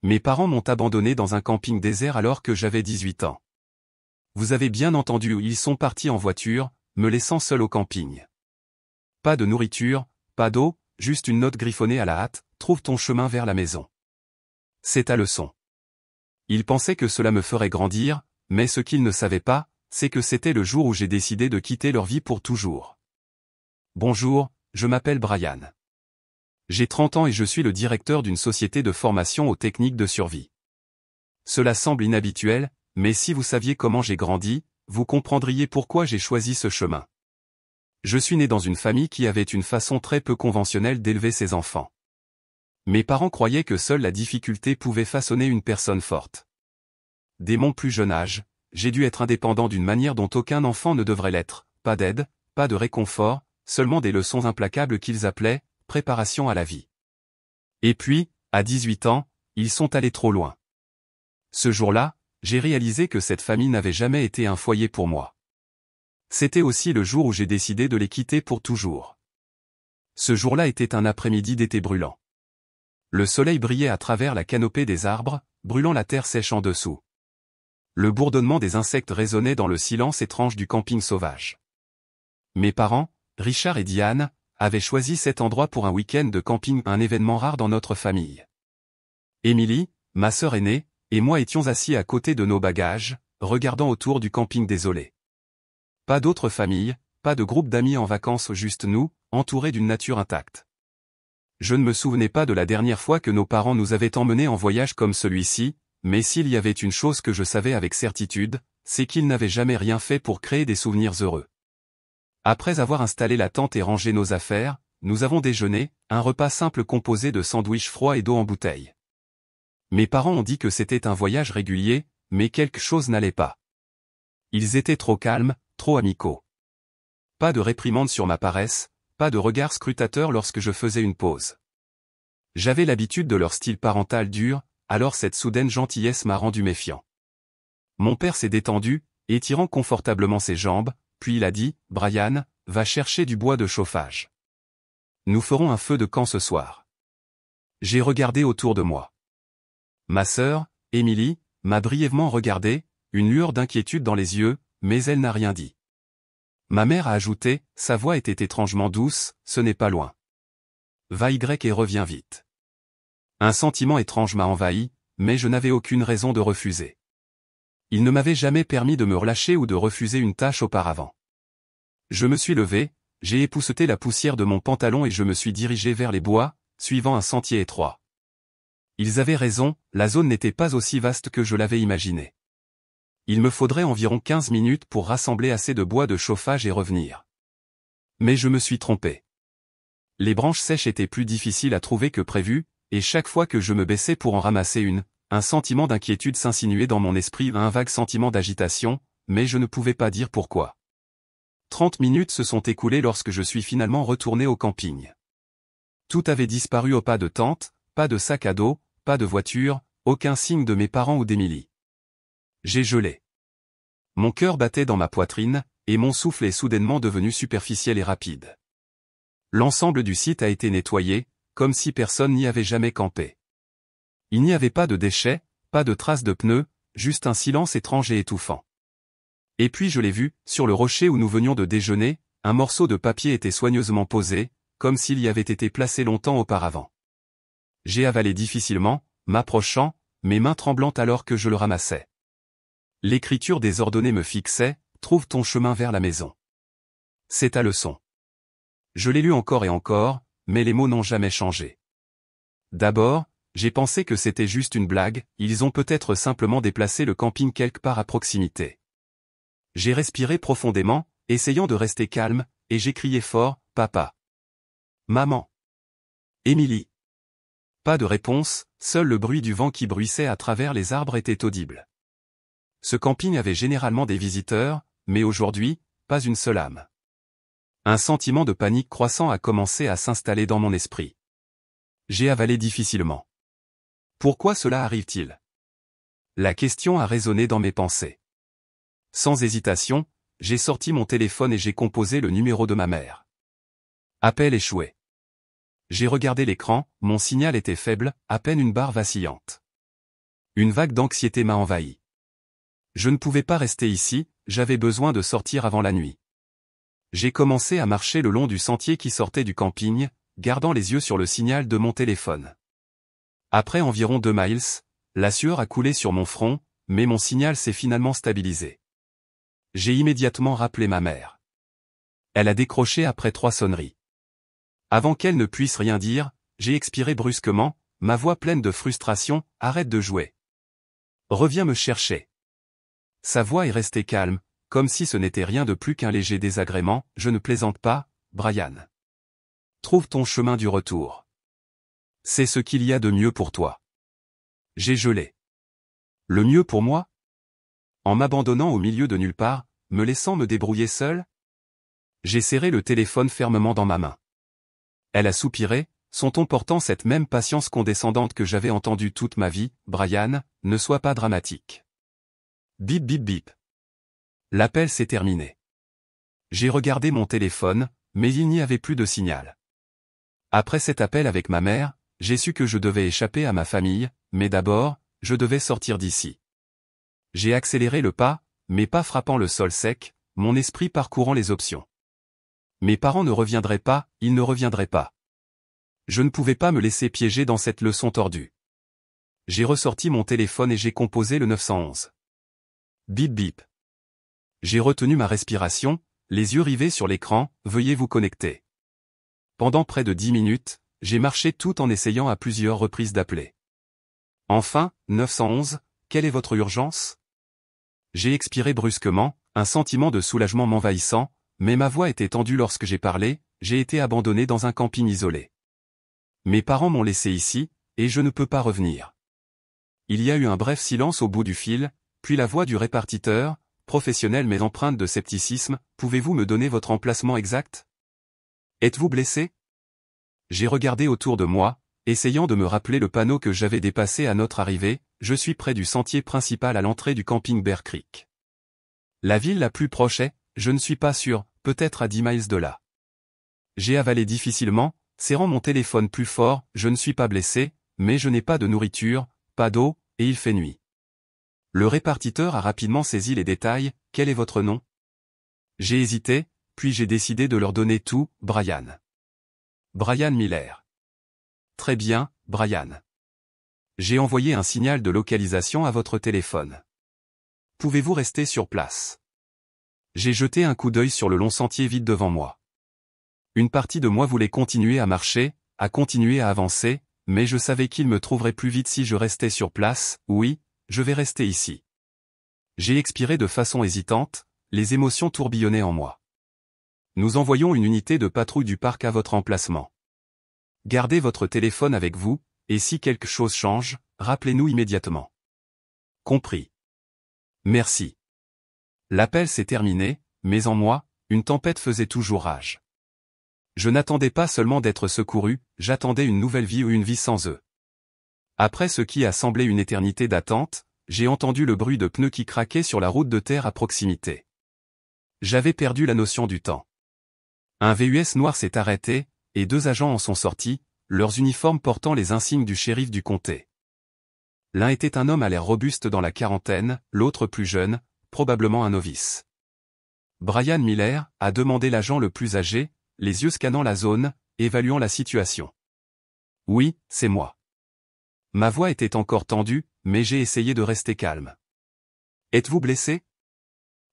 Mes parents m'ont abandonné dans un camping désert alors que j'avais 18 ans. Vous avez bien entendu, ils sont partis en voiture, me laissant seul au camping. Pas de nourriture, pas d'eau, juste une note griffonnée à la hâte, trouve ton chemin vers la maison. C'est ta leçon. Ils pensaient que cela me ferait grandir, mais ce qu'ils ne savaient pas, c'est que c'était le jour où j'ai décidé de quitter leur vie pour toujours. Bonjour, je m'appelle Brian. J'ai 30 ans et je suis le directeur d'une société de formation aux techniques de survie. Cela semble inhabituel, mais si vous saviez comment j'ai grandi, vous comprendriez pourquoi j'ai choisi ce chemin. Je suis né dans une famille qui avait une façon très peu conventionnelle d'élever ses enfants. Mes parents croyaient que seule la difficulté pouvait façonner une personne forte. Dès mon plus jeune âge, j'ai dû être indépendant d'une manière dont aucun enfant ne devrait l'être, pas d'aide, pas de réconfort, seulement des leçons implacables qu'ils appelaient « préparation à la vie ». Et puis, à 18 ans, ils sont allés trop loin. Ce jour-là, j'ai réalisé que cette famille n'avait jamais été un foyer pour moi. C'était aussi le jour où j'ai décidé de les quitter pour toujours. Ce jour-là était un après-midi d'été brûlant. Le soleil brillait à travers la canopée des arbres, brûlant la terre sèche en dessous. Le bourdonnement des insectes résonnait dans le silence étrange du camping sauvage. Mes parents, Richard et Diane, avaient choisi cet endroit pour un week-end de camping, un événement rare dans notre famille. Émilie, ma sœur aînée, et moi étions assis à côté de nos bagages, regardant autour du camping désolé. Pas d'autres familles, pas de groupe d'amis en vacances, juste nous, entourés d'une nature intacte. Je ne me souvenais pas de la dernière fois que nos parents nous avaient emmenés en voyage comme celui-ci, mais s'il y avait une chose que je savais avec certitude, c'est qu'ils n'avaient jamais rien fait pour créer des souvenirs heureux. Après avoir installé la tente et rangé nos affaires, nous avons déjeuné, un repas simple composé de sandwichs froids et d'eau en bouteille. Mes parents ont dit que c'était un voyage régulier, mais quelque chose n'allait pas. Ils étaient trop calmes, trop amicaux. Pas de réprimande sur ma paresse, pas de regard scrutateur lorsque je faisais une pause. J'avais l'habitude de leur style parental dur, alors cette soudaine gentillesse m'a rendu méfiant. Mon père s'est détendu, étirant confortablement ses jambes, puis il a dit « Brian, va chercher du bois de chauffage. Nous ferons un feu de camp ce soir. » J'ai regardé autour de moi. Ma sœur, Émilie, m'a brièvement regardé, une lueur d'inquiétude dans les yeux, mais elle n'a rien dit. Ma mère a ajouté, sa voix était étrangement douce, « Ce n'est pas loin. Va y et reviens vite. » Un sentiment étrange m'a envahi, mais je n'avais aucune raison de refuser. Il ne m'avait jamais permis de me relâcher ou de refuser une tâche auparavant. Je me suis levé, j'ai épousseté la poussière de mon pantalon et je me suis dirigé vers les bois, suivant un sentier étroit. Ils avaient raison, la zone n'était pas aussi vaste que je l'avais imaginé. Il me faudrait environ 15 minutes pour rassembler assez de bois de chauffage et revenir. Mais je me suis trompé. Les branches sèches étaient plus difficiles à trouver que prévu, et chaque fois que je me baissais pour en ramasser une, un sentiment d'inquiétude s'insinuait dans mon esprit, un vague sentiment d'agitation, mais je ne pouvais pas dire pourquoi. 30 minutes se sont écoulées lorsque je suis finalement retourné au camping. Tout avait disparu au pas de tente, pas de sac à dos, pas de voiture, aucun signe de mes parents ou d'Émilie. J'ai gelé. Mon cœur battait dans ma poitrine, et mon souffle est soudainement devenu superficiel et rapide. L'ensemble du site a été nettoyé, comme si personne n'y avait jamais campé. Il n'y avait pas de déchets, pas de traces de pneus, juste un silence étrange et étouffant. Et puis je l'ai vu, sur le rocher où nous venions de déjeuner, un morceau de papier était soigneusement posé, comme s'il y avait été placé longtemps auparavant. J'ai avalé difficilement, m'approchant, mes mains tremblantes alors que je le ramassais. L'écriture désordonnée me fixait, « Trouve ton chemin vers la maison. » C'est ta leçon. Je l'ai lu encore et encore, mais les mots n'ont jamais changé. D'abord, j'ai pensé que c'était juste une blague, ils ont peut-être simplement déplacé le camping quelque part à proximité. J'ai respiré profondément, essayant de rester calme, et j'ai crié fort, « Papa. Maman. Émilie. » Pas de réponse, seul le bruit du vent qui bruissait à travers les arbres était audible. Ce camping avait généralement des visiteurs, mais aujourd'hui, pas une seule âme. Un sentiment de panique croissant a commencé à s'installer dans mon esprit. J'ai avalé difficilement. Pourquoi cela arrive-t-il? La question a résonné dans mes pensées. Sans hésitation, j'ai sorti mon téléphone et j'ai composé le numéro de ma mère. Appel échoué. J'ai regardé l'écran, mon signal était faible, à peine une barre vacillante. Une vague d'anxiété m'a envahi. Je ne pouvais pas rester ici, j'avais besoin de sortir avant la nuit. J'ai commencé à marcher le long du sentier qui sortait du camping, gardant les yeux sur le signal de mon téléphone. Après environ 2 miles, la sueur a coulé sur mon front, mais mon signal s'est finalement stabilisé. J'ai immédiatement rappelé ma mère. Elle a décroché après 3 sonneries. Avant qu'elle ne puisse rien dire, j'ai expiré brusquement, ma voix pleine de frustration, « Arrête de jouer. Reviens me chercher. » Sa voix est restée calme, comme si ce n'était rien de plus qu'un léger désagrément. « Je ne plaisante pas, Brian. Trouve ton chemin du retour. C'est ce qu'il y a de mieux pour toi. » J'ai gelé. Le mieux pour moi? En m'abandonnant au milieu de nulle part, me laissant me débrouiller seul? J'ai serré le téléphone fermement dans ma main. Elle a soupiré, son ton portant cette même patience condescendante que j'avais entendue toute ma vie. « Brian, ne sois pas dramatique. » Bip bip bip. L'appel s'est terminé. J'ai regardé mon téléphone, mais il n'y avait plus de signal. Après cet appel avec ma mère, j'ai su que je devais échapper à ma famille, mais d'abord, je devais sortir d'ici. J'ai accéléré le pas, mes pas frappant le sol sec, mon esprit parcourant les options. Mes parents ne reviendraient pas, ils ne reviendraient pas. Je ne pouvais pas me laisser piéger dans cette leçon tordue. J'ai ressorti mon téléphone et j'ai composé le 911. Bip bip. J'ai retenu ma respiration, les yeux rivés sur l'écran, « Veuillez vous connecter. » Pendant près de 10 minutes, j'ai marché tout en essayant à plusieurs reprises d'appeler. Enfin, 911, quelle est votre urgence? J'ai expiré brusquement, un sentiment de soulagement m'envahissant, mais ma voix était tendue lorsque j'ai parlé. J'ai été abandonné dans un camping isolé. Mes parents m'ont laissé ici, et je ne peux pas revenir. Il y a eu un bref silence au bout du fil, puis la voix du répartiteur, professionnelle mais empreinte de scepticisme, « Pouvez-vous me donner votre emplacement exact? Êtes-vous blessé? » J'ai regardé autour de moi, essayant de me rappeler le panneau que j'avais dépassé à notre arrivée. « Je suis près du sentier principal à l'entrée du camping Bear Creek. La ville la plus proche est, je ne suis pas sûr, peut-être à 10 miles de là. » J'ai avalé difficilement, serrant mon téléphone plus fort. « Je ne suis pas blessé, mais je n'ai pas de nourriture, pas d'eau, et il fait nuit. » Le répartiteur a rapidement saisi les détails. « Quel est votre nom? » J'ai hésité, puis j'ai décidé de leur donner tout. « Brian. Brian Miller. » Très bien, Brian. J'ai envoyé un signal de localisation à votre téléphone. Pouvez-vous rester sur place? J'ai jeté un coup d'œil sur le long sentier vide devant moi. Une partie de moi voulait continuer à marcher, à continuer à avancer, mais je savais qu'il me trouverait plus vite si je restais sur place. « Oui, je vais rester ici. » J'ai expiré de façon hésitante, les émotions tourbillonnaient en moi. « Nous envoyons une unité de patrouille du parc à votre emplacement. Gardez votre téléphone avec vous, et si quelque chose change, rappelez-nous immédiatement. » Compris. Merci. L'appel s'est terminé, mais en moi, une tempête faisait toujours rage. Je n'attendais pas seulement d'être secouru, j'attendais une nouvelle vie ou une vie sans eux. Après ce qui a semblé une éternité d'attente, j'ai entendu le bruit de pneus qui craquaient sur la route de terre à proximité. J'avais perdu la notion du temps. Un VUS noir s'est arrêté, et 2 agents en sont sortis, leurs uniformes portant les insignes du shérif du comté. L'un était un homme à l'air robuste dans la quarantaine, l'autre plus jeune, probablement un novice. « Brian Miller » a demandé l'agent le plus âgé, les yeux scannant la zone, évaluant la situation. « Oui, c'est moi. » Ma voix était encore tendue, mais j'ai essayé de rester calme. « Êtes-vous blessé? »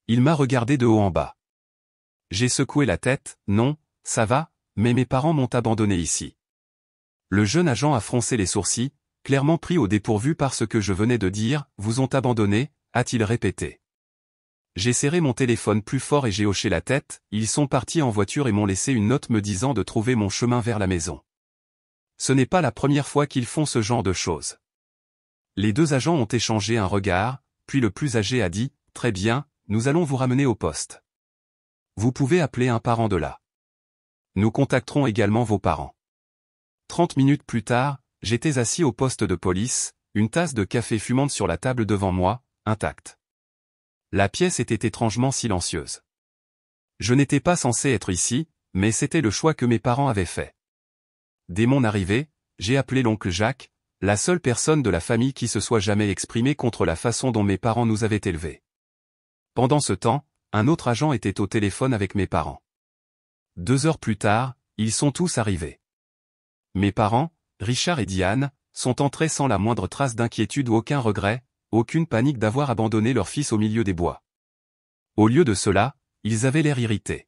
Il m'a regardé de haut en bas. J'ai secoué la tête. « Non, ça va, mais mes parents m'ont abandonné ici. » Le jeune agent a froncé les sourcils, clairement pris au dépourvu par ce que je venais de dire. « Vous ont abandonné » a-t-il répété. J'ai serré mon téléphone plus fort et j'ai hoché la tête. Ils sont partis en voiture et m'ont laissé une note me disant de trouver mon chemin vers la maison. Ce n'est pas la première fois qu'ils font ce genre de choses. Les 2 agents ont échangé un regard, puis le plus âgé a dit, « Très bien, nous allons vous ramener au poste. Vous pouvez appeler un parent de là. Nous contacterons également vos parents. » 30 minutes plus tard, j'étais assis au poste de police, une tasse de café fumante sur la table devant moi, intacte. La pièce était étrangement silencieuse. Je n'étais pas censé être ici, mais c'était le choix que mes parents avaient fait. Dès mon arrivée, j'ai appelé l'oncle Jacques, La seule personne de la famille qui se soit jamais exprimée contre la façon dont mes parents nous avaient élevés. Pendant ce temps, un autre agent était au téléphone avec mes parents. 2 heures plus tard, ils sont tous arrivés. Mes parents, Richard et Diane, sont entrés sans la moindre trace d'inquiétude ou aucun regret, aucune panique d'avoir abandonné leur fils au milieu des bois. Au lieu de cela, ils avaient l'air irrités.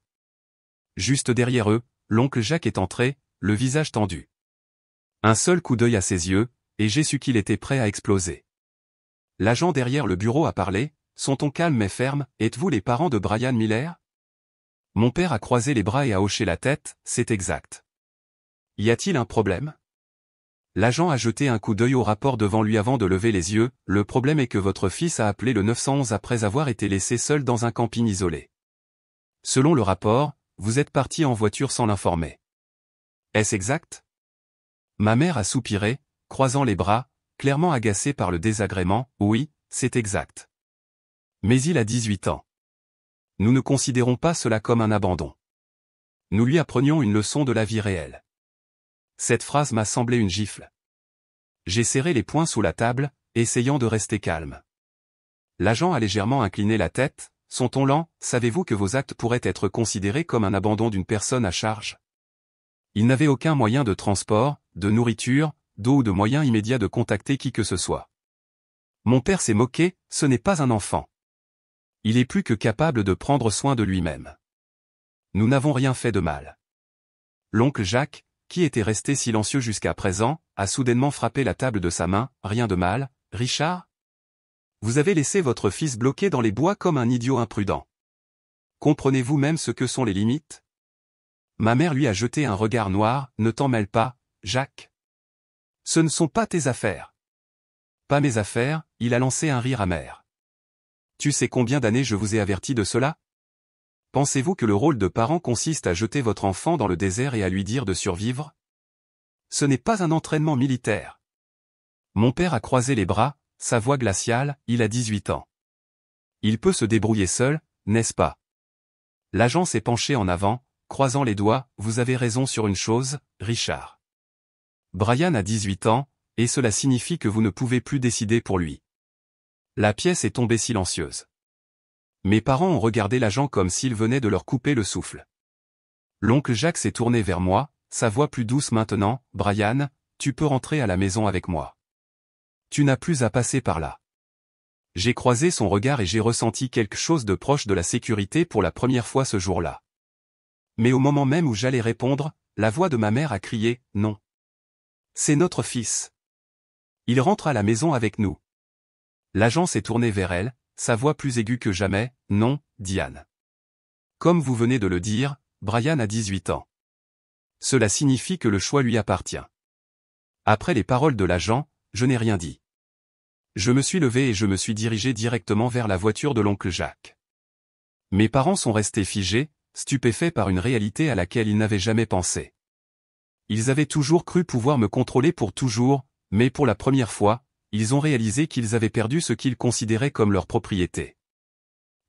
Juste derrière eux, l'oncle Jacques est entré, le visage tendu. Un seul coup d'œil à ses yeux, et j'ai su qu'il était prêt à exploser. L'agent derrière le bureau a parlé, son ton calme mais ferme, « Êtes-vous les parents de Brian Miller ?» Mon père a croisé les bras et a hoché la tête, « C'est exact. » Y a-t-il un problème? L'agent a jeté un coup d'œil au rapport devant lui avant de lever les yeux, « Le problème est que votre fils a appelé le 911 après avoir été laissé seul dans un camping isolé. Selon le rapport, vous êtes parti en voiture sans l'informer. Est-ce exact? » Ma mère a soupiré, croisant les bras, clairement agacée par le désagrément, « Oui, c'est exact. Mais il a 18 ans. Nous ne considérons pas cela comme un abandon. Nous lui apprenions une leçon de la vie réelle. » Cette phrase m'a semblé une gifle. J'ai serré les poings sous la table, essayant de rester calme. L'agent a légèrement incliné la tête, son ton lent, « Savez-vous que vos actes pourraient être considérés comme un abandon d'une personne à charge? » Il n'avait aucun moyen de transport, de nourriture, d'eau ou de moyen immédiat de contacter qui que ce soit. Mon père s'est moqué, « Ce n'est pas un enfant. Il est plus que capable de prendre soin de lui-même. Nous n'avons rien fait de mal. » L'oncle Jacques, qui était resté silencieux jusqu'à présent, a soudainement frappé la table de sa main, « Rien de mal, Richard? Vous avez laissé votre fils bloqué dans les bois comme un idiot imprudent. Comprenez-vous même ce que sont les limites? » Ma mère lui a jeté un regard noir, « Ne t'en mêle pas, Jacques. Ce ne sont pas tes affaires. » Pas mes affaires, il a lancé un rire amer. Tu sais combien d'années je vous ai averti de cela? Pensez-vous que le rôle de parent consiste à jeter votre enfant dans le désert et à lui dire de survivre? Ce n'est pas un entraînement militaire. Mon père a croisé les bras, sa voix glaciale, il a 18 ans. Il peut se débrouiller seul, n'est-ce pas? L'agent s'est penché en avant, croisant les doigts, vous avez raison sur une chose, Richard. Brian a 18 ans, et cela signifie que vous ne pouvez plus décider pour lui. La pièce est tombée silencieuse. Mes parents ont regardé l'agent comme s'il venait de leur couper le souffle. L'oncle Jacques s'est tourné vers moi, sa voix plus douce maintenant, « Brian, tu peux rentrer à la maison avec moi. Tu n'as plus à passer par là. » J'ai croisé son regard et j'ai ressenti quelque chose de proche de la sécurité pour la première fois ce jour-là. Mais au moment même où j'allais répondre, la voix de ma mère a crié, « Non. C'est notre fils. Il rentre à la maison avec nous. » L'agent s'est tourné vers elle, sa voix plus aiguë que jamais, « Non, Diane. Comme vous venez de le dire, Brian a 18 ans. Cela signifie que le choix lui appartient. » Après les paroles de l'agent, je n'ai rien dit. Je me suis levé et je me suis dirigé directement vers la voiture de l'oncle Jacques. Mes parents sont restés figés, stupéfaits par une réalité à laquelle ils n'avaient jamais pensé. Ils avaient toujours cru pouvoir me contrôler pour toujours, mais pour la première fois, ils ont réalisé qu'ils avaient perdu ce qu'ils considéraient comme leur propriété.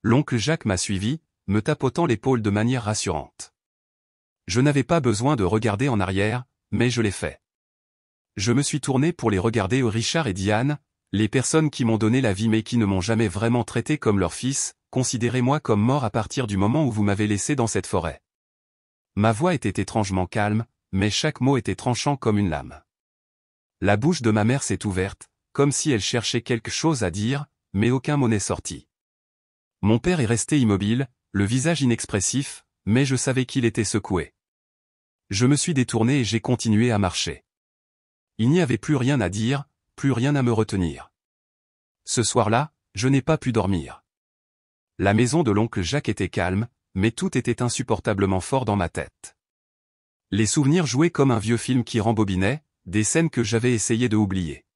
L'oncle Jacques m'a suivi, me tapotant l'épaule de manière rassurante. Je n'avais pas besoin de regarder en arrière, mais je l'ai fait. Je me suis tourné pour les regarder, Richard et Diane, les personnes qui m'ont donné la vie mais qui ne m'ont jamais vraiment traité comme leur fils, considérez-moi comme mort à partir du moment où vous m'avez laissé dans cette forêt. Ma voix était étrangement calme, mais chaque mot était tranchant comme une lame. La bouche de ma mère s'est ouverte, comme si elle cherchait quelque chose à dire, mais aucun mot n'est sorti. Mon père est resté immobile, le visage inexpressif, mais je savais qu'il était secoué. Je me suis détourné et j'ai continué à marcher. Il n'y avait plus rien à dire, plus rien à me retenir. Ce soir-là, je n'ai pas pu dormir. La maison de l'oncle Jacques était calme, mais tout était insupportablement fort dans ma tête. Les souvenirs jouaient comme un vieux film qui rembobinait, des scènes que j'avais essayé de oublier.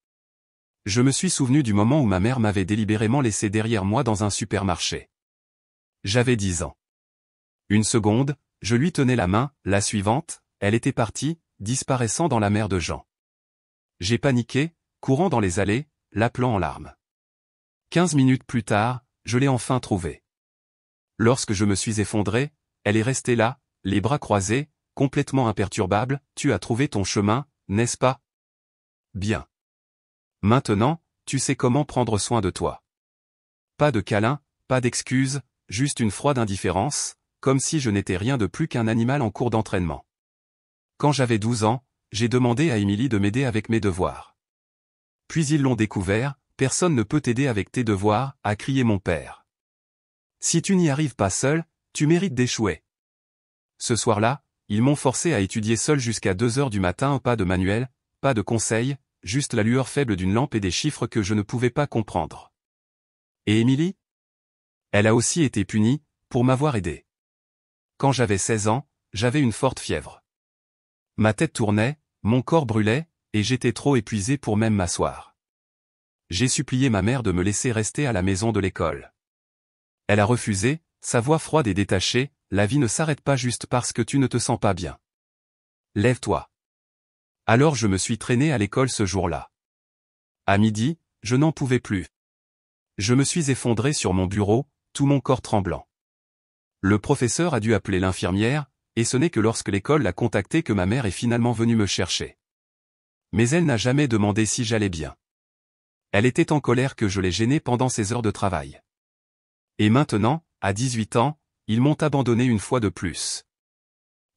Je me suis souvenu du moment où ma mère m'avait délibérément laissé derrière moi dans un supermarché. J'avais 10 ans. Une seconde, je lui tenais la main, la suivante, elle était partie, disparaissant dans la mer de Jean. J'ai paniqué, courant dans les allées, l'appelant en larmes. 15 minutes plus tard, je l'ai enfin trouvée. Lorsque je me suis effondré, elle est restée là, les bras croisés, complètement imperturbable, tu as trouvé ton chemin, n'est-ce pas? Bien. Maintenant, tu sais comment prendre soin de toi. Pas de câlin, pas d'excuses, juste une froide indifférence, comme si je n'étais rien de plus qu'un animal en cours d'entraînement. Quand j'avais 12 ans, j'ai demandé à Émilie de m'aider avec mes devoirs. Puis ils l'ont découvert, personne ne peut t'aider avec tes devoirs, a crié mon père. Si tu n'y arrives pas seul, tu mérites d'échouer. Ce soir-là, ils m'ont forcé à étudier seul jusqu'à 2 heures du matin, pas de manuel, pas de conseils, juste la lueur faible d'une lampe et des chiffres que je ne pouvais pas comprendre. Et Émilie? Elle a aussi été punie, pour m'avoir aidé. Quand j'avais 16 ans, j'avais une forte fièvre. Ma tête tournait, mon corps brûlait, et j'étais trop épuisé pour même m'asseoir. J'ai supplié ma mère de me laisser rester à la maison de l'école. Elle a refusé, sa voix froide et détachée, la vie ne s'arrête pas juste parce que tu ne te sens pas bien. Lève-toi. Alors je me suis traîné à l'école ce jour-là. À midi, je n'en pouvais plus. Je me suis effondré sur mon bureau, tout mon corps tremblant. Le professeur a dû appeler l'infirmière, et ce n'est que lorsque l'école l'a contacté que ma mère est finalement venue me chercher. Mais elle n'a jamais demandé si j'allais bien. Elle était en colère que je l'ai gênée pendant ses heures de travail. Et maintenant, à 18 ans, ils m'ont abandonné une fois de plus.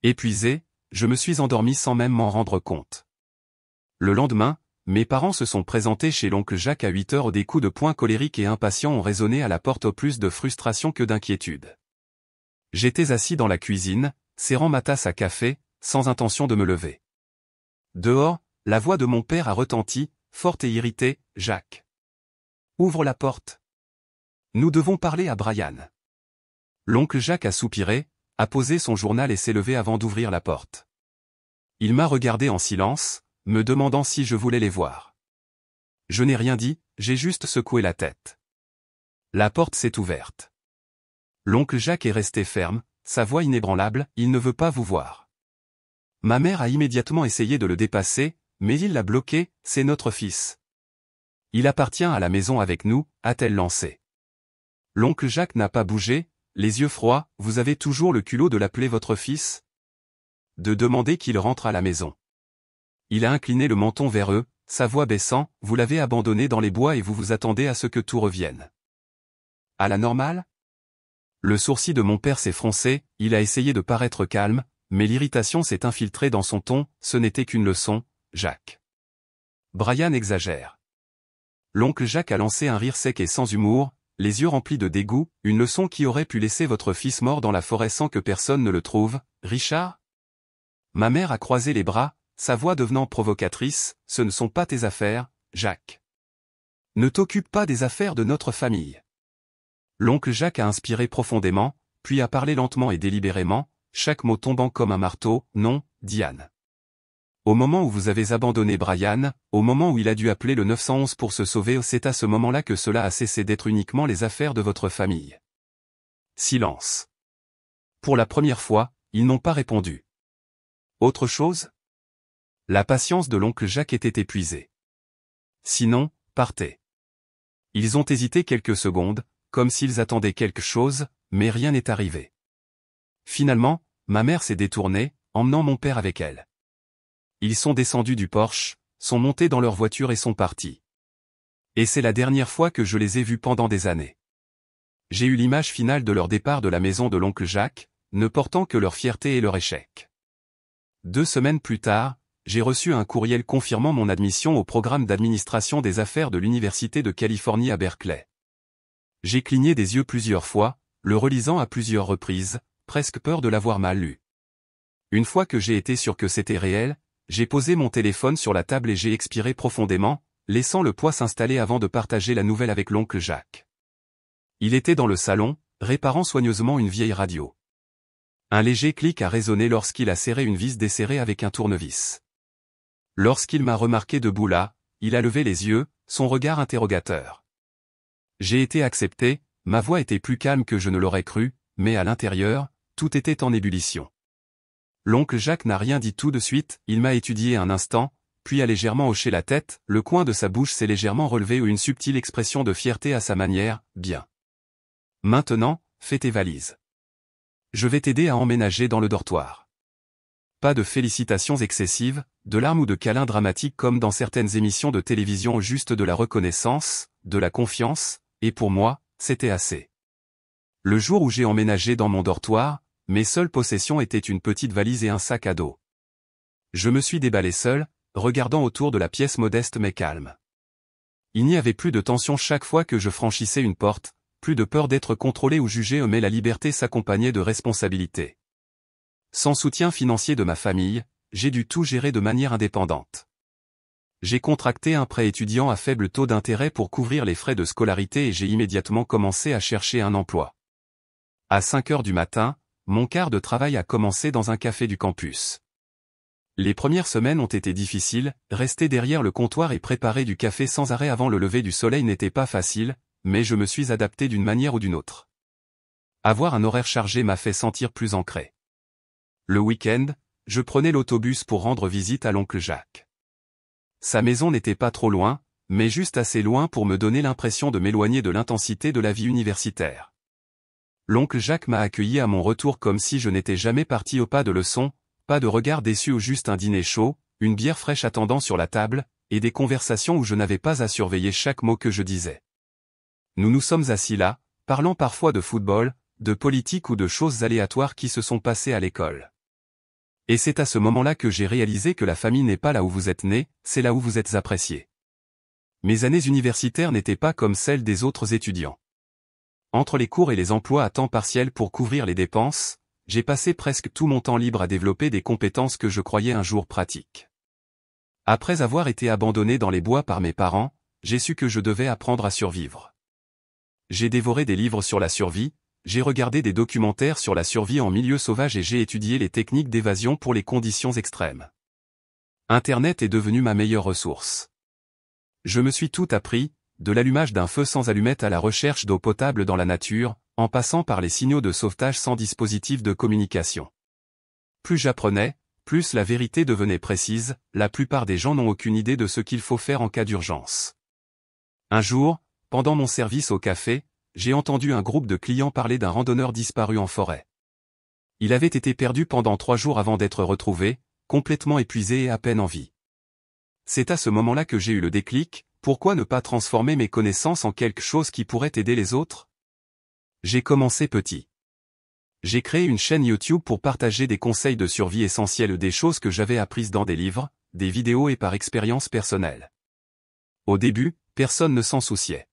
Épuisé, je me suis endormi sans même m'en rendre compte. Le lendemain, mes parents se sont présentés chez l'oncle Jacques à 8 heures. Des coups de poing colériques et impatients ont résonné à la porte, au plus de frustration que d'inquiétude. J'étais assis dans la cuisine, serrant ma tasse à café, sans intention de me lever. Dehors, la voix de mon père a retenti, forte et irritée, « Jacques. Ouvre la porte. Nous devons parler à Brian. » L'oncle Jacques a soupiré, a posé son journal et s'est levé avant d'ouvrir la porte. Il m'a regardé en silence, me demandant si je voulais les voir. Je n'ai rien dit, j'ai juste secoué la tête. La porte s'est ouverte. L'oncle Jacques est resté ferme, sa voix inébranlable, « Il ne veut pas vous voir. » Ma mère a immédiatement essayé de le dépasser, mais il l'a bloqué, « C'est notre fils. Il appartient à la maison avec nous », a-t-elle lancé. L'oncle Jacques n'a pas bougé, les yeux froids, « Vous avez toujours le culot de l'appeler votre fils ? De demander qu'il rentre à la maison. » Il a incliné le menton vers eux, sa voix baissant, « Vous l'avez abandonné dans les bois et vous vous attendez à ce que tout revienne. À la normale ?» Le sourcil de mon père s'est froncé, il a essayé de paraître calme, mais l'irritation s'est infiltrée dans son ton, « Ce n'était qu'une leçon, Jacques. Brian exagère. » L'oncle Jacques a lancé un rire sec et sans humour, les yeux remplis de dégoût, « Une leçon qui aurait pu laisser votre fils mort dans la forêt sans que personne ne le trouve, Richard ?» Ma mère a croisé les bras, sa voix devenant provocatrice, « Ce ne sont pas tes affaires, Jacques. Ne t'occupe pas des affaires de notre famille. » L'oncle Jacques a inspiré profondément, puis a parlé lentement et délibérément, chaque mot tombant comme un marteau, « Non, Diane. Au moment où vous avez abandonné Brian, au moment où il a dû appeler le 911 pour se sauver, c'est à ce moment-là que cela a cessé d'être uniquement les affaires de votre famille. » Silence. Pour la première fois, ils n'ont pas répondu. Autre chose? La patience de l'oncle Jacques était épuisée. Sinon, partez. Ils ont hésité quelques secondes, comme s'ils attendaient quelque chose, mais rien n'est arrivé. Finalement, ma mère s'est détournée, emmenant mon père avec elle. Ils sont descendus du Porsche, sont montés dans leur voiture et sont partis. Et c'est la dernière fois que je les ai vus pendant des années. J'ai eu l'image finale de leur départ de la maison de l'oncle Jacques, ne portant que leur fierté et leur échec. 2 semaines plus tard, j'ai reçu un courriel confirmant mon admission au programme d'administration des affaires de l'Université de Californie à Berkeley. J'ai cligné des yeux plusieurs fois, le relisant à plusieurs reprises, presque peur de l'avoir mal lu. Une fois que j'ai été sûr que c'était réel, j'ai posé mon téléphone sur la table et j'ai expiré profondément, laissant le poids s'installer avant de partager la nouvelle avec l'oncle Jacques. Il était dans le salon, réparant soigneusement une vieille radio. Un léger clic a résonné lorsqu'il a serré une vis desserrée avec un tournevis. Lorsqu'il m'a remarqué debout là, il a levé les yeux, son regard interrogateur. J'ai été accepté, ma voix était plus calme que je ne l'aurais cru, mais à l'intérieur, tout était en ébullition. L'oncle Jacques n'a rien dit tout de suite, il m'a étudié un instant, puis a légèrement hoché la tête, le coin de sa bouche s'est légèrement relevé ou une subtile expression de fierté à sa manière, « Bien. Maintenant, fais tes valises. Je vais t'aider à emménager dans le dortoir. » Pas de félicitations excessives, de larmes ou de câlins dramatiques comme dans certaines émissions de télévision, juste de la reconnaissance, de la confiance, et pour moi, c'était assez. Le jour où j'ai emménagé dans mon dortoir, mes seules possessions étaient une petite valise et un sac à dos. Je me suis déballé seul, regardant autour de la pièce modeste mais calme. Il n'y avait plus de tension chaque fois que je franchissais une porte, plus de peur d'être contrôlé ou jugé, mais la liberté s'accompagnait de responsabilités. Sans soutien financier de ma famille, j'ai dû tout gérer de manière indépendante. J'ai contracté un prêt étudiant à faible taux d'intérêt pour couvrir les frais de scolarité et j'ai immédiatement commencé à chercher un emploi. À 5 heures du matin, mon quart de travail a commencé dans un café du campus. Les premières semaines ont été difficiles, rester derrière le comptoir et préparer du café sans arrêt avant le lever du soleil n'était pas facile, mais je me suis adapté d'une manière ou d'une autre. Avoir un horaire chargé m'a fait sentir plus ancré. Le week-end, je prenais l'autobus pour rendre visite à l'oncle Jacques. Sa maison n'était pas trop loin, mais juste assez loin pour me donner l'impression de m'éloigner de l'intensité de la vie universitaire. L'oncle Jacques m'a accueilli à mon retour comme si je n'étais jamais parti, au pas de leçons, pas de regard déçu ou juste un dîner chaud, une bière fraîche attendant sur la table, et des conversations où je n'avais pas à surveiller chaque mot que je disais. Nous nous sommes assis là, parlant parfois de football, de politique ou de choses aléatoires qui se sont passées à l'école. Et c'est à ce moment-là que j'ai réalisé que la famille n'est pas là où vous êtes né, c'est là où vous êtes apprécié. Mes années universitaires n'étaient pas comme celles des autres étudiants. Entre les cours et les emplois à temps partiel pour couvrir les dépenses, j'ai passé presque tout mon temps libre à développer des compétences que je croyais un jour pratiques. Après avoir été abandonné dans les bois par mes parents, j'ai su que je devais apprendre à survivre. J'ai dévoré des livres sur la survie, j'ai regardé des documentaires sur la survie en milieu sauvage et j'ai étudié les techniques d'évasion pour les conditions extrêmes. Internet est devenu ma meilleure ressource. Je me suis tout appris, de l'allumage d'un feu sans allumette à la recherche d'eau potable dans la nature, en passant par les signaux de sauvetage sans dispositif de communication. Plus j'apprenais, plus la vérité devenait précise, la plupart des gens n'ont aucune idée de ce qu'il faut faire en cas d'urgence. Un jour, pendant mon service au café, j'ai entendu un groupe de clients parler d'un randonneur disparu en forêt. Il avait été perdu pendant 3 jours avant d'être retrouvé, complètement épuisé et à peine en vie. C'est à ce moment-là que j'ai eu le déclic, pourquoi ne pas transformer mes connaissances en quelque chose qui pourrait aider les autres ? J'ai commencé petit. J'ai créé une chaîne YouTube pour partager des conseils de survie essentiels, des choses que j'avais apprises dans des livres, des vidéos et par expérience personnelle. Au début, personne ne s'en souciait.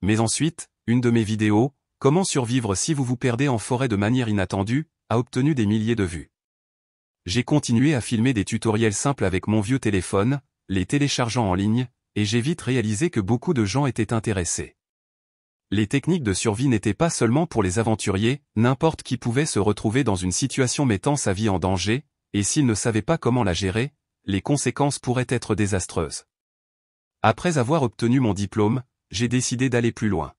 Mais ensuite, une de mes vidéos, Comment survivre si vous vous perdez en forêt de manière inattendue, a obtenu des milliers de vues. J'ai continué à filmer des tutoriels simples avec mon vieux téléphone, les téléchargeant en ligne, et j'ai vite réalisé que beaucoup de gens étaient intéressés. Les techniques de survie n'étaient pas seulement pour les aventuriers, n'importe qui pouvait se retrouver dans une situation mettant sa vie en danger, et s'il ne savait pas comment la gérer, les conséquences pourraient être désastreuses. Après avoir obtenu mon diplôme, j'ai décidé d'aller plus loin.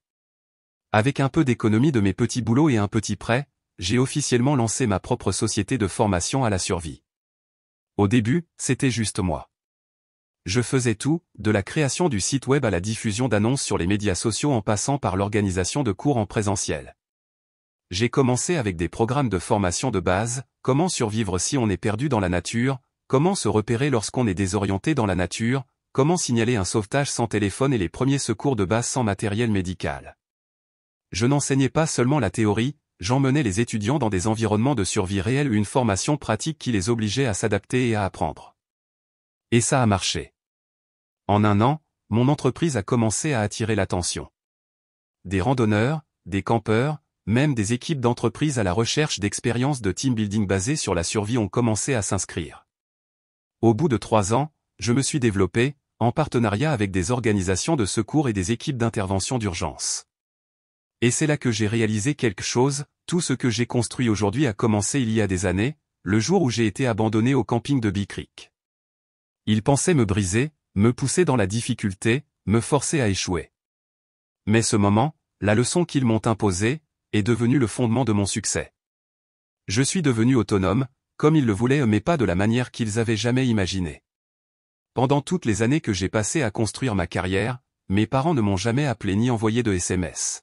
Avec un peu d'économie de mes petits boulots et un petit prêt, j'ai officiellement lancé ma propre société de formation à la survie. Au début, c'était juste moi. Je faisais tout, de la création du site web à la diffusion d'annonces sur les médias sociaux en passant par l'organisation de cours en présentiel. J'ai commencé avec des programmes de formation de base, comment survivre si on est perdu dans la nature, comment se repérer lorsqu'on est désorienté dans la nature, comment signaler un sauvetage sans téléphone et les premiers secours de base sans matériel médical. Je n'enseignais pas seulement la théorie, j'emmenais les étudiants dans des environnements de survie réels, une formation pratique qui les obligeait à s'adapter et à apprendre. Et ça a marché. En 1 an, mon entreprise a commencé à attirer l'attention. Des randonneurs, des campeurs, même des équipes d'entreprise à la recherche d'expériences de team building basées sur la survie ont commencé à s'inscrire. Au bout de 3 ans, je me suis développé, en partenariat avec des organisations de secours et des équipes d'intervention d'urgence. Et c'est là que j'ai réalisé quelque chose, tout ce que j'ai construit aujourd'hui a commencé il y a des années, le jour où j'ai été abandonné au camping de Bee Creek. Ils pensaient me briser, me pousser dans la difficulté, me forcer à échouer. Mais ce moment, la leçon qu'ils m'ont imposée, est devenue le fondement de mon succès. Je suis devenu autonome, comme ils le voulaient mais pas de la manière qu'ils avaient jamais imaginée. Pendant toutes les années que j'ai passées à construire ma carrière, mes parents ne m'ont jamais appelé ni envoyé de SMS.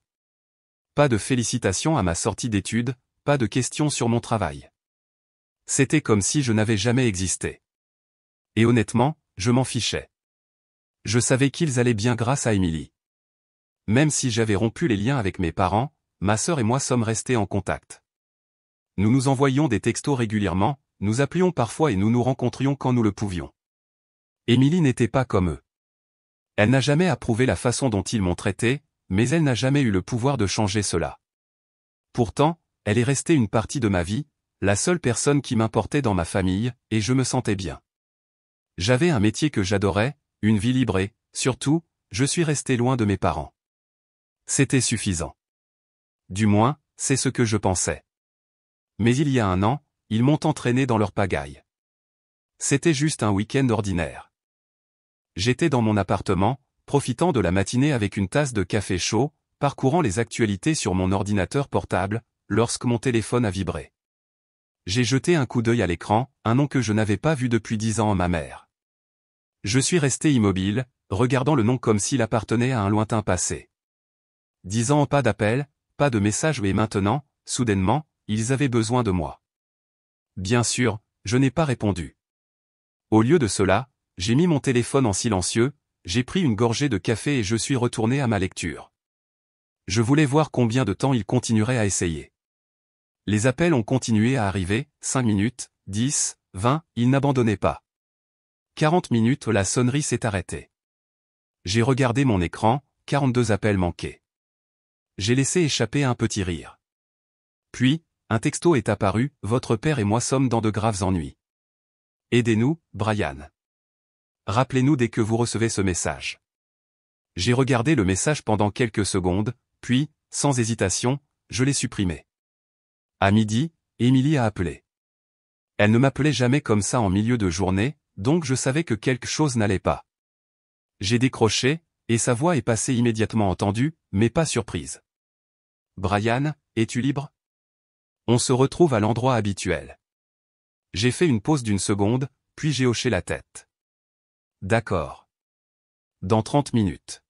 Pas de félicitations à ma sortie d'études, pas de questions sur mon travail. C'était comme si je n'avais jamais existé. Et honnêtement, je m'en fichais. Je savais qu'ils allaient bien grâce à Émilie. Même si j'avais rompu les liens avec mes parents, ma sœur et moi sommes restés en contact. Nous nous envoyions des textos régulièrement, nous appelions parfois et nous nous rencontrions quand nous le pouvions. Émilie n'était pas comme eux. Elle n'a jamais approuvé la façon dont ils m'ont traité, mais elle n'a jamais eu le pouvoir de changer cela. Pourtant, elle est restée une partie de ma vie, la seule personne qui m'importait dans ma famille, et je me sentais bien. J'avais un métier que j'adorais, une vie libre et, surtout, je suis resté loin de mes parents. C'était suffisant. Du moins, c'est ce que je pensais. Mais il y a un an, ils m'ont entraîné dans leur pagaille. C'était juste un week-end ordinaire. J'étais dans mon appartement, profitant de la matinée avec une tasse de café chaud, parcourant les actualités sur mon ordinateur portable, lorsque mon téléphone a vibré. J'ai jeté un coup d'œil à l'écran, un nom que je n'avais pas vu depuis 10 ans à ma mère. Je suis resté immobile, regardant le nom comme s'il appartenait à un lointain passé. 10 ans, pas d'appel, pas de message et maintenant, soudainement, ils avaient besoin de moi. Bien sûr, je n'ai pas répondu. Au lieu de cela, j'ai mis mon téléphone en silencieux, j'ai pris une gorgée de café et je suis retourné à ma lecture. Je voulais voir combien de temps ils continueraient à essayer. Les appels ont continué à arriver, 5 minutes, 10, 20, ils n'abandonnaient pas. 40 minutes, la sonnerie s'est arrêtée. J'ai regardé mon écran, 42 appels manqués. J'ai laissé échapper un petit rire. Puis, un texto est apparu, votre père et moi sommes dans de graves ennuis. Aidez-nous, Brian. Rappelez-nous dès que vous recevez ce message. J'ai regardé le message pendant quelques secondes, puis, sans hésitation, je l'ai supprimé. À midi, Émilie a appelé. Elle ne m'appelait jamais comme ça en milieu de journée, donc je savais que quelque chose n'allait pas. J'ai décroché, et sa voix est passée immédiatement entendue, mais pas surprise. Brian, es-tu libre? On se retrouve à l'endroit habituel. J'ai fait une pause d'une seconde, puis j'ai hoché la tête. D'accord. Dans 30 minutes.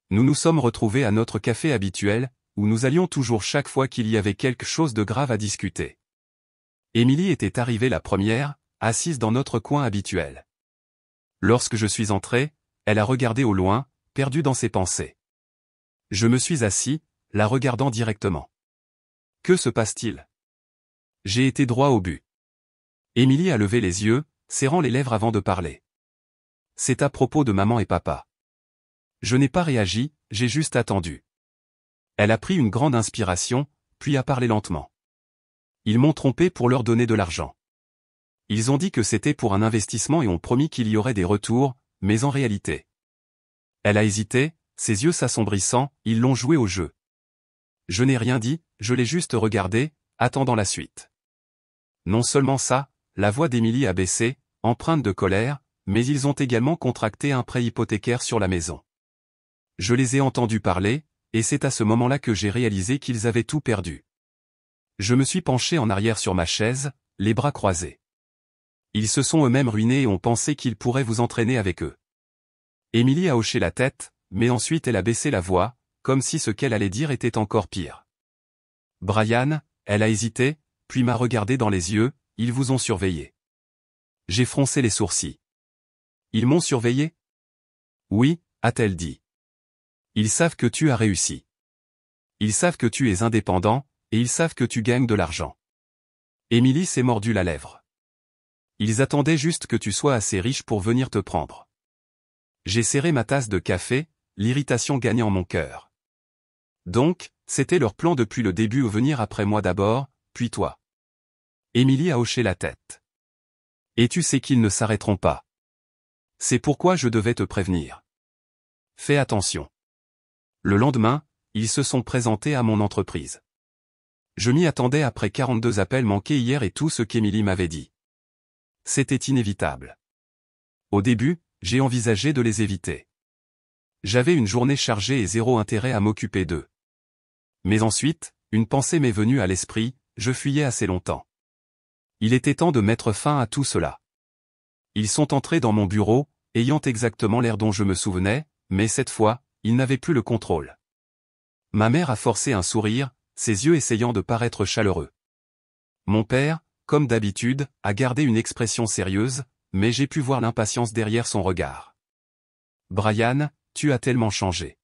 Nous nous sommes retrouvés à notre café habituel, où nous allions toujours chaque fois qu'il y avait quelque chose de grave à discuter. Émilie était arrivée la première, assise dans notre coin habituel. Lorsque je suis entré, elle a regardé au loin, perdue dans ses pensées. Je me suis assis, la regardant directement. Que se passe-t-il? J'ai été droit au but. Émilie a levé les yeux, serrant les lèvres avant de parler. C'est à propos de maman et papa. Je n'ai pas réagi, j'ai juste attendu. Elle a pris une grande inspiration, puis a parlé lentement. Ils m'ont trompé pour leur donner de l'argent. Ils ont dit que c'était pour un investissement et ont promis qu'il y aurait des retours, mais en réalité. Elle a hésité, ses yeux s'assombrissant, ils l'ont joué au jeu. Je n'ai rien dit, je l'ai juste regardé, attendant la suite. Non seulement ça, la voix d'Émilie a baissé, empreinte de colère, mais ils ont également contracté un prêt hypothécaire sur la maison. Je les ai entendus parler, et c'est à ce moment-là que j'ai réalisé qu'ils avaient tout perdu. Je me suis penché en arrière sur ma chaise, les bras croisés. Ils se sont eux-mêmes ruinés et ont pensé qu'ils pourraient vous entraîner avec eux. Émilie a hoché la tête, mais ensuite elle a baissé la voix, comme si ce qu'elle allait dire était encore pire. Brian, elle a hésité, puis m'a regardé dans les yeux, ils vous ont surveillé. J'ai froncé les sourcils. Ils m'ont surveillé? Oui, a-t-elle dit. Ils savent que tu as réussi. Ils savent que tu es indépendant, et ils savent que tu gagnes de l'argent. Émilie s'est mordu la lèvre. Ils attendaient juste que tu sois assez riche pour venir te prendre. J'ai serré ma tasse de café, l'irritation gagnant mon cœur. Donc, c'était leur plan depuis le début ou venir après moi d'abord, puis toi. Émilie a hoché la tête. Et tu sais qu'ils ne s'arrêteront pas. C'est pourquoi je devais te prévenir. Fais attention. Le lendemain, ils se sont présentés à mon entreprise. Je m'y attendais après 42 appels manqués hier et tout ce qu'Émilie m'avait dit. C'était inévitable. Au début, j'ai envisagé de les éviter. J'avais une journée chargée et zéro intérêt à m'occuper d'eux. Mais ensuite, une pensée m'est venue à l'esprit, je fuyais assez longtemps. Il était temps de mettre fin à tout cela. Ils sont entrés dans mon bureau, ayant exactement l'air dont je me souvenais, mais cette fois, ils n'avaient plus le contrôle. Ma mère a forcé un sourire, ses yeux essayant de paraître chaleureux. Mon père, comme d'habitude, a gardé une expression sérieuse, mais j'ai pu voir l'impatience derrière son regard. Brian, tu as tellement changé.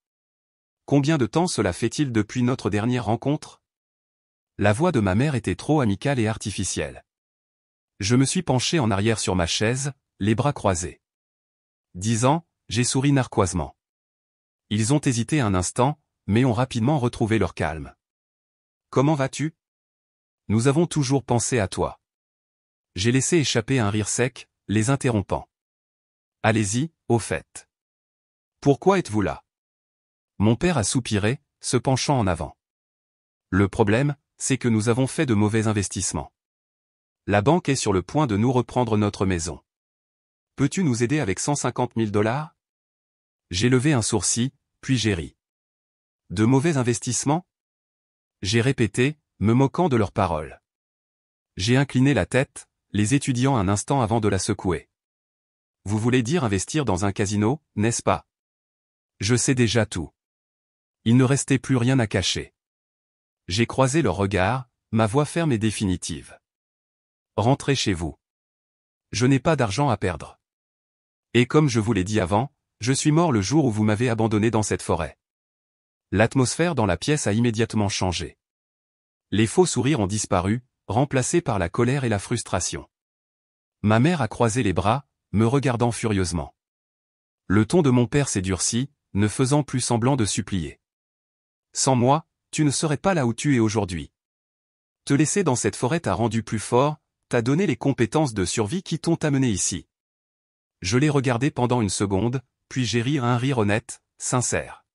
Combien de temps cela fait-il depuis notre dernière rencontre? La voix de ma mère était trop amicale et artificielle. Je me suis penché en arrière sur ma chaise, les bras croisés. 10 ans, j'ai souri narquoisement. Ils ont hésité un instant, mais ont rapidement retrouvé leur calme. Comment vas-tu? Nous avons toujours pensé à toi. J'ai laissé échapper un rire sec, les interrompant. Allez-y, au fait. Pourquoi êtes-vous là? Mon père a soupiré, se penchant en avant. Le problème, c'est que nous avons fait de mauvais investissements. La banque est sur le point de nous reprendre notre maison. Peux-tu nous aider avec 150 000 $? J'ai levé un sourcil, puis j'ai ri. De mauvais investissements? J'ai répété, me moquant de leurs paroles. J'ai incliné la tête, les étudiant un instant avant de la secouer. Vous voulez dire investir dans un casino, n'est-ce pas? Je sais déjà tout. Il ne restait plus rien à cacher. J'ai croisé leur regard, ma voix ferme et définitive. Rentrez chez vous. Je n'ai pas d'argent à perdre. Et comme je vous l'ai dit avant, je suis mort le jour où vous m'avez abandonné dans cette forêt. L'atmosphère dans la pièce a immédiatement changé. Les faux sourires ont disparu, remplacés par la colère et la frustration. Ma mère a croisé les bras, me regardant furieusement. Le ton de mon père s'est durci, ne faisant plus semblant de supplier. Sans moi, tu ne serais pas là où tu es aujourd'hui. Te laisser dans cette forêt t'a rendu plus fort, t'a donné les compétences de survie qui t'ont amené ici. Je l'ai regardé pendant une seconde, puis j'ai ri un rire honnête, sincère.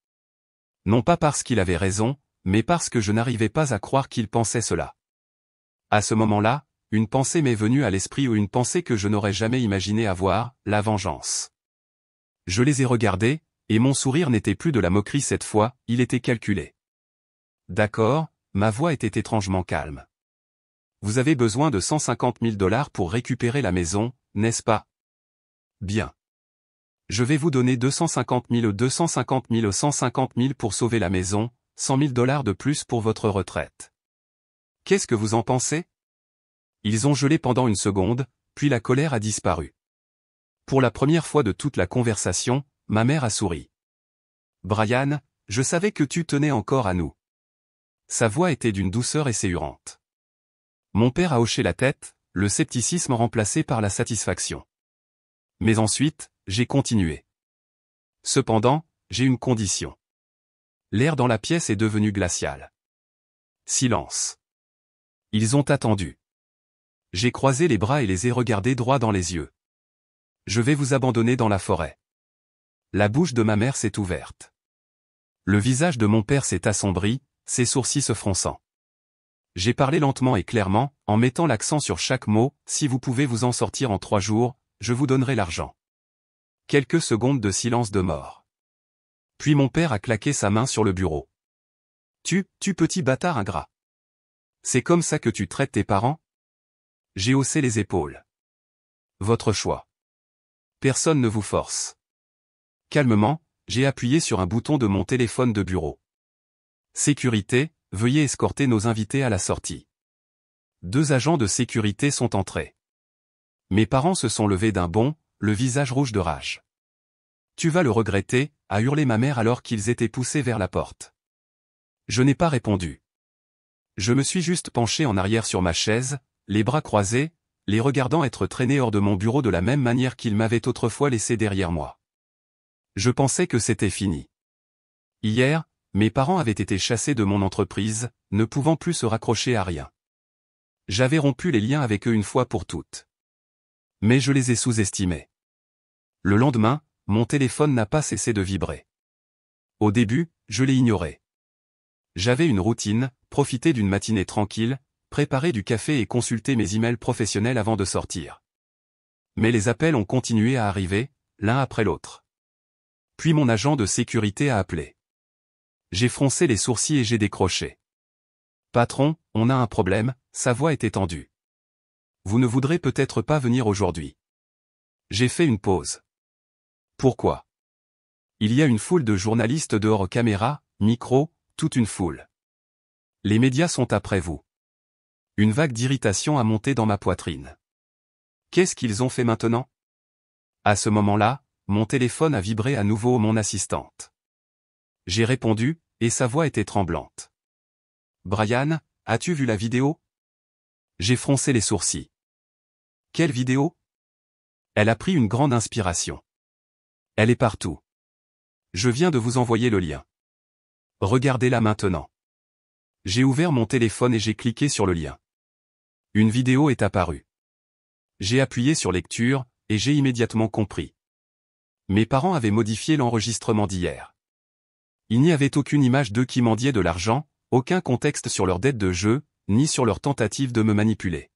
Non pas parce qu'il avait raison, mais parce que je n'arrivais pas à croire qu'il pensait cela. À ce moment-là, une pensée m'est venue à l'esprit ou une pensée que je n'aurais jamais imaginé avoir, la vengeance. Je les ai regardés, et mon sourire n'était plus de la moquerie cette fois, il était calculé. D'accord, ma voix était étrangement calme. Vous avez besoin de 150 000 $ pour récupérer la maison, n'est-ce pas? Bien. Je vais vous donner 250 000, 150 000 pour sauver la maison, 100 000 $ de plus pour votre retraite. Qu'est-ce que vous en pensez? Ils ont gelé pendant une seconde, puis la colère a disparu. Pour la première fois de toute la conversation, ma mère a souri. Brian, je savais que tu tenais encore à nous. Sa voix était d'une douceur esséurante. Mon père a hoché la tête, le scepticisme remplacé par la satisfaction. Mais ensuite, j'ai continué. Cependant, j'ai une condition. L'air dans la pièce est devenu glacial. Silence. Ils ont attendu. J'ai croisé les bras et les ai regardés droit dans les yeux. Je vais vous abandonner dans la forêt. La bouche de ma mère s'est ouverte. Le visage de mon père s'est assombri, ses sourcils se fronçant. J'ai parlé lentement et clairement, en mettant l'accent sur chaque mot, si vous pouvez vous en sortir en 3 jours, je vous donnerai l'argent. Quelques secondes de silence de mort. Puis mon père a claqué sa main sur le bureau. Tu petit bâtard ingrat. C'est comme ça que tu traites tes parents? J'ai haussé les épaules. Votre choix. Personne ne vous force. Calmement, j'ai appuyé sur un bouton de mon téléphone de bureau. Sécurité, veuillez escorter nos invités à la sortie. 2 agents de sécurité sont entrés. Mes parents se sont levés d'un bond, le visage rouge de rage. Tu vas le regretter, a hurlé ma mère alors qu'ils étaient poussés vers la porte. Je n'ai pas répondu. Je me suis juste penché en arrière sur ma chaise, les bras croisés, les regardant être traînés hors de mon bureau de la même manière qu'ils m'avaient autrefois laissé derrière moi. Je pensais que c'était fini. Hier, mes parents avaient été chassés de mon entreprise, ne pouvant plus se raccrocher à rien. J'avais rompu les liens avec eux une fois pour toutes. Mais je les ai sous-estimés. Le lendemain, mon téléphone n'a pas cessé de vibrer. Au début, je l'ai ignoré. J'avais une routine, profiter d'une matinée tranquille, préparer du café et consulter mes emails professionnels avant de sortir. Mais les appels ont continué à arriver, l'un après l'autre. Puis mon agent de sécurité a appelé. J'ai froncé les sourcils et j'ai décroché. Patron, on a un problème, sa voix était tendue. Vous ne voudrez peut-être pas venir aujourd'hui. J'ai fait une pause. Pourquoi? Il y a une foule de journalistes dehors, caméra, micro, toute une foule. Les médias sont après vous. Une vague d'irritation a monté dans ma poitrine. Qu'est-ce qu'ils ont fait maintenant? À ce moment-là, mon téléphone a vibré à nouveau mon assistante. J'ai répondu, et sa voix était tremblante. Brian, as-tu vu la vidéo? J'ai froncé les sourcils. Quelle vidéo? Elle a pris une grande inspiration. Elle est partout. Je viens de vous envoyer le lien. Regardez-la maintenant. J'ai ouvert mon téléphone et j'ai cliqué sur le lien. Une vidéo est apparue. J'ai appuyé sur lecture, et j'ai immédiatement compris. Mes parents avaient modifié l'enregistrement d'hier. Il n'y avait aucune image d'eux qui mendiaient de l'argent, aucun contexte sur leur dette de jeu, ni sur leur tentative de me manipuler.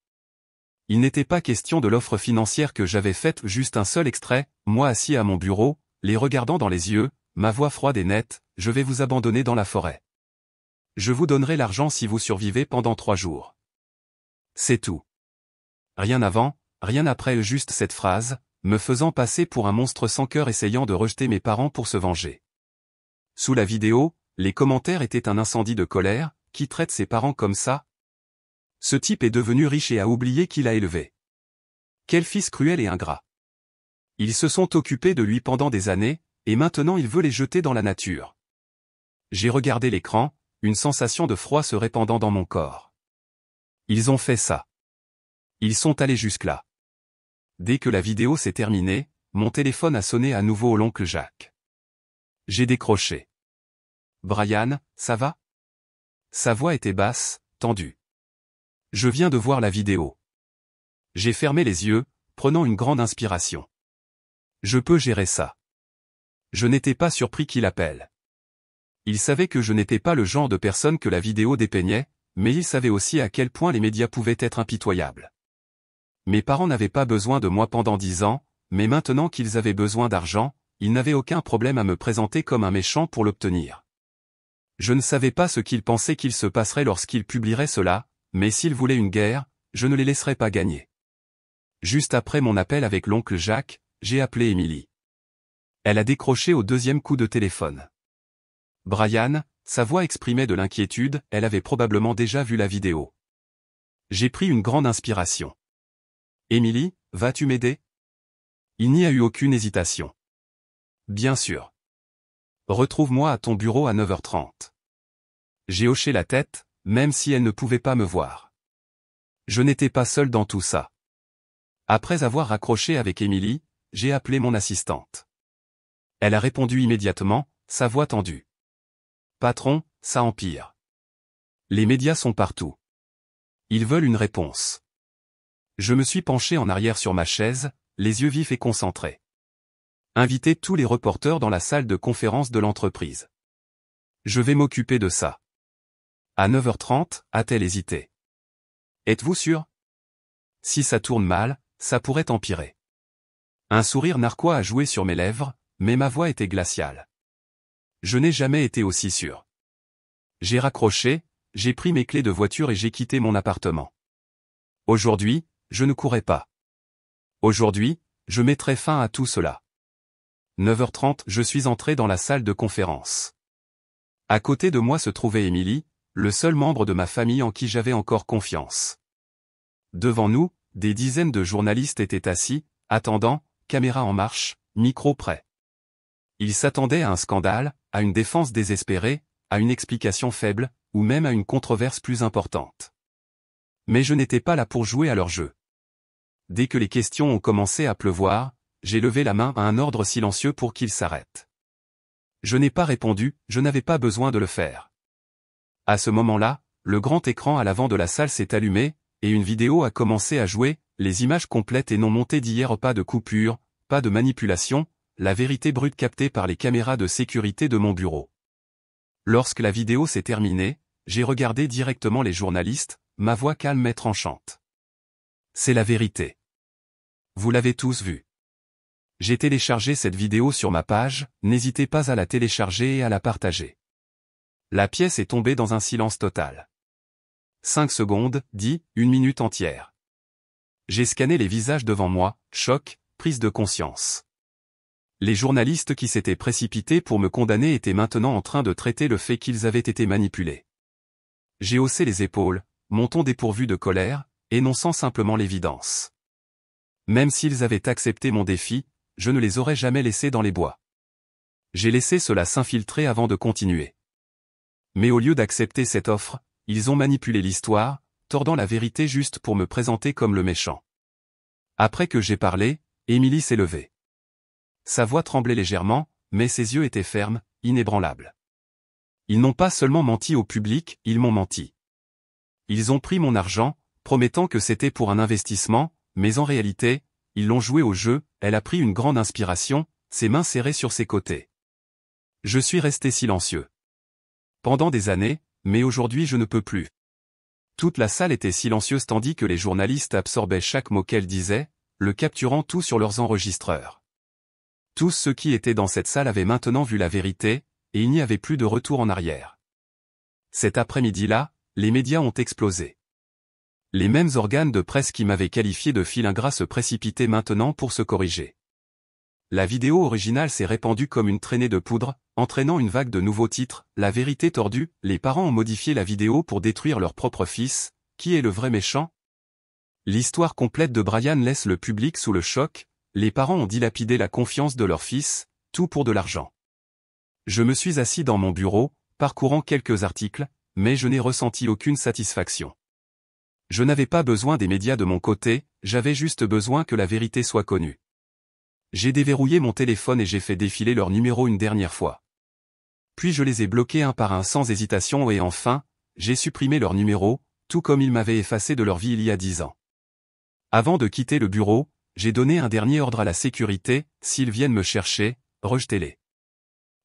Il n'était pas question de l'offre financière que j'avais faite, juste un seul extrait, moi assis à mon bureau, les regardant dans les yeux, ma voix froide et nette, je vais vous abandonner dans la forêt. Je vous donnerai l'argent si vous survivez pendant 3 jours. C'est tout. Rien avant, rien après, juste cette phrase, me faisant passer pour un monstre sans cœur essayant de rejeter mes parents pour se venger. Sous la vidéo, les commentaires étaient un incendie de colère, qui traite ses parents comme ça? Ce type est devenu riche et a oublié qui l'a élevé. Quel fils cruel et ingrat. Ils se sont occupés de lui pendant des années, et maintenant il veut les jeter dans la nature. J'ai regardé l'écran, une sensation de froid se répandant dans mon corps. Ils ont fait ça. Ils sont allés jusque-là. Dès que la vidéo s'est terminée, mon téléphone a sonné à nouveau l'oncle Jacques. J'ai décroché. Brian, ça va? Sa voix était basse, tendue. Je viens de voir la vidéo. J'ai fermé les yeux, prenant une grande inspiration. Je peux gérer ça. Je n'étais pas surpris qu'il appelle. Il savait que je n'étais pas le genre de personne que la vidéo dépeignait, mais il savait aussi à quel point les médias pouvaient être impitoyables. Mes parents n'avaient pas besoin de moi pendant 10 ans, mais maintenant qu'ils avaient besoin d'argent, ils n'avaient aucun problème à me présenter comme un méchant pour l'obtenir. Je ne savais pas ce qu'ils pensaient qu'il se passerait lorsqu'ils publieraient cela, mais s'ils voulaient une guerre, je ne les laisserais pas gagner. Juste après mon appel avec l'oncle Jacques, j'ai appelé Émilie. Elle a décroché au deuxième coup de téléphone. Brian, sa voix exprimait de l'inquiétude, elle avait probablement déjà vu la vidéo. J'ai pris une grande inspiration. Émilie, vas-tu m'aider? Il n'y a eu aucune hésitation. Bien sûr. Retrouve-moi à ton bureau à 9h30. J'ai hoché la tête, même si elle ne pouvait pas me voir. Je n'étais pas seul dans tout ça. Après avoir raccroché avec Émilie, j'ai appelé mon assistante. Elle a répondu immédiatement, sa voix tendue. Patron, ça empire. Les médias sont partout. Ils veulent une réponse. Je me suis penché en arrière sur ma chaise, les yeux vifs et concentrés. Invitez tous les reporters dans la salle de conférence de l'entreprise. Je vais m'occuper de ça. À 9h30, a-t-elle hésité. Êtes-vous sûr? Si ça tourne mal, ça pourrait empirer. Un sourire narquois a joué sur mes lèvres, mais ma voix était glaciale. Je n'ai jamais été aussi sûr. J'ai raccroché, j'ai pris mes clés de voiture et j'ai quitté mon appartement. Aujourd'hui, je ne courais pas. Aujourd'hui, je mettrai fin à tout cela. 9h30, je suis entré dans la salle de conférence. À côté de moi se trouvait Émilie, le seul membre de ma famille en qui j'avais encore confiance. Devant nous, des dizaines de journalistes étaient assis, attendant, caméra en marche, micro prêt. Ils s'attendaient à un scandale, à une défense désespérée, à une explication faible, ou même à une controverse plus importante. Mais je n'étais pas là pour jouer à leur jeu. Dès que les questions ont commencé à pleuvoir, j'ai levé la main à un ordre silencieux pour qu'ils s'arrêtent. Je n'ai pas répondu, je n'avais pas besoin de le faire. À ce moment-là, le grand écran à l'avant de la salle s'est allumé, et une vidéo a commencé à jouer, les images complètes et non montées d'hier, pas de coupure, pas de manipulation, la vérité brute captée par les caméras de sécurité de mon bureau. Lorsque la vidéo s'est terminée, j'ai regardé directement les journalistes, ma voix calme mais tranchante. C'est la vérité. Vous l'avez tous vu. J'ai téléchargé cette vidéo sur ma page, n'hésitez pas à la télécharger et à la partager. La pièce est tombée dans un silence total. 5 secondes, 10, 1 minute entière. J'ai scanné les visages devant moi, choc, prise de conscience. Les journalistes qui s'étaient précipités pour me condamner étaient maintenant en train de traiter le fait qu'ils avaient été manipulés. J'ai haussé les épaules, mon ton dépourvu de colère, énonçant simplement l'évidence. Même s'ils avaient accepté mon défi, je ne les aurais jamais laissés dans les bois. J'ai laissé cela s'infiltrer avant de continuer. Mais au lieu d'accepter cette offre, ils ont manipulé l'histoire, tordant la vérité juste pour me présenter comme le méchant. Après que j'ai parlé, Émilie s'est levée. Sa voix tremblait légèrement, mais ses yeux étaient fermes, inébranlables. Ils n'ont pas seulement menti au public, ils m'ont menti. Ils ont pris mon argent, promettant que c'était pour un investissement, mais en réalité, ils l'ont joué au jeu. Elle a pris une grande inspiration, ses mains serrées sur ses côtés. Je suis resté silencieux. Pendant des années, mais aujourd'hui je ne peux plus. Toute la salle était silencieuse tandis que les journalistes absorbaient chaque mot qu'elle disait, le capturant tout sur leurs enregistreurs. Tous ceux qui étaient dans cette salle avaient maintenant vu la vérité, et il n'y avait plus de retour en arrière. Cet après-midi-là, les médias ont explosé. Les mêmes organes de presse qui m'avaient qualifié de fil ingrat se précipitaient maintenant pour se corriger. La vidéo originale s'est répandue comme une traînée de poudre, entraînant une vague de nouveaux titres, La vérité tordue, les parents ont modifié la vidéo pour détruire leur propre fils, qui est le vrai méchant? L'histoire complète de Brian laisse le public sous le choc, les parents ont dilapidé la confiance de leur fils, tout pour de l'argent. Je me suis assis dans mon bureau, parcourant quelques articles, mais je n'ai ressenti aucune satisfaction. Je n'avais pas besoin des médias de mon côté, j'avais juste besoin que la vérité soit connue. J'ai déverrouillé mon téléphone et j'ai fait défiler leurs numéros une dernière fois. Puis je les ai bloqués un par un sans hésitation et enfin, j'ai supprimé leurs numéros, tout comme ils m'avaient effacé de leur vie il y a 10 ans. Avant de quitter le bureau, j'ai donné un dernier ordre à la sécurité, s'ils viennent me chercher, rejetez-les.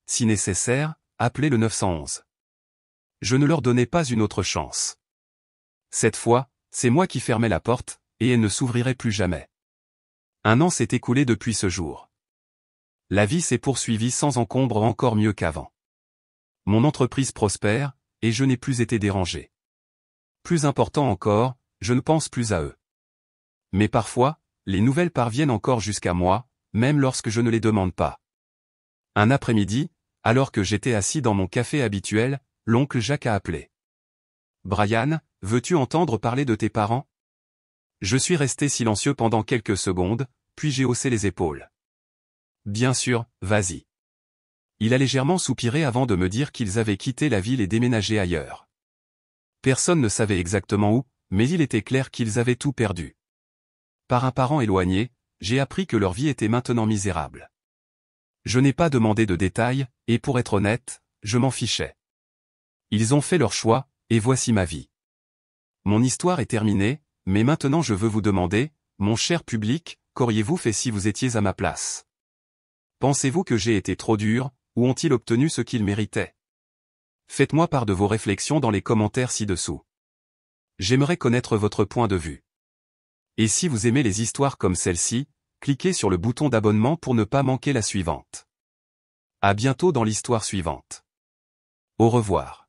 Si nécessaire, appelez le 911. Je ne leur donnais pas une autre chance. Cette fois, c'est moi qui fermais la porte, et elle ne s'ouvrirait plus jamais. 1 an s'est écoulé depuis ce jour. La vie s'est poursuivie sans encombre encore mieux qu'avant. Mon entreprise prospère, et je n'ai plus été dérangé. Plus important encore, je ne pense plus à eux. Mais parfois, les nouvelles parviennent encore jusqu'à moi, même lorsque je ne les demande pas. Un après-midi, alors que j'étais assis dans mon café habituel, l'oncle Jacques a appelé. « Brian, veux-tu entendre parler de tes parents ?» Je suis resté silencieux pendant quelques secondes, puis j'ai haussé les épaules. « Bien sûr, vas-y. » Il a légèrement soupiré avant de me dire qu'ils avaient quitté la ville et déménagé ailleurs. Personne ne savait exactement où, mais il était clair qu'ils avaient tout perdu. Par un parent éloigné, j'ai appris que leur vie était maintenant misérable. Je n'ai pas demandé de détails, et pour être honnête, je m'en fichais. Ils ont fait leur choix, et voici ma vie. Mon histoire est terminée, mais maintenant je veux vous demander, mon cher public, qu'auriez-vous fait si vous étiez à ma place? Pensez-vous que j'ai été trop dur, ou ont-ils obtenu ce qu'ils méritaient? Faites-moi part de vos réflexions dans les commentaires ci-dessous. J'aimerais connaître votre point de vue. Et si vous aimez les histoires comme celle-ci, cliquez sur le bouton d'abonnement pour ne pas manquer la suivante. À bientôt dans l'histoire suivante. Au revoir.